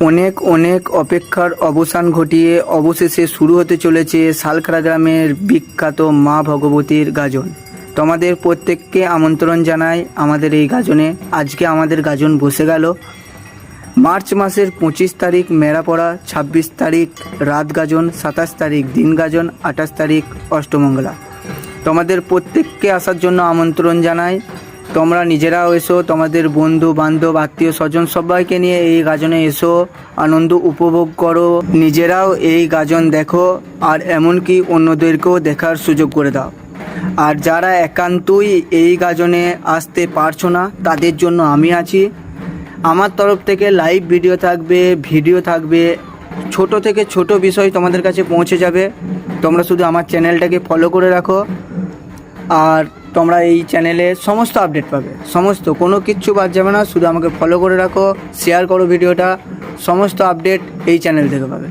অনেক অনেক অপেক্ষার অবসান ঘটিয়ে অবশেষে শুরু হতে চলেছে শালখরা গ্রামের বিখ্যাত মা ভগবতীর গাজন। তোমাদের প্রত্যেককে আমন্ত্রণ জানাই আমাদের এই গাজনে। আজকে আমাদের গাজন বসে গেল। মার্চ মাসের 25 তারিখ মেলা পড়া, 26 তারিখ রাত গাজন, 27 তারিখ দিন গাজন, 28 তারিখ অষ্টমঙ্গলা। তোমাদের প্রত্যেককে আসার জন্য আমন্ত্রণ জানাই। তোমরা নিজেরাও এসো, তোমাদের বন্ধু বান্ধব আত্মীয় স্বজন সবাইকে নিয়ে এই গাজনে এসো, আনন্দ উপভোগ করো, নিজেরাও এই গাজন দেখো আর এমনকি অন্যদেরকেও দেখার সুযোগ করে দাও। আর যারা একান্তই এই গাজনে আসতে পারছো না তাদের জন্য আমি আছি। আমার তরফ থেকে লাইভ ভিডিও থাকবে, ছোট থেকে ছোট বিষয় তোমাদের কাছে পৌঁছে যাবে। তোমরা শুধু আমার চ্যানেলটাকে ফলো করে রাখো আর তোমরা এই চ্যানেলে সমস্ত আপডেট পাবে, কোনো কিচ্ছু বাদ যাবে না। শুধু আমাকে ফলো করে রাখো, শেয়ার করো ভিডিওটা, সমস্ত আপডেট এই চ্যানেল থেকে পাবে।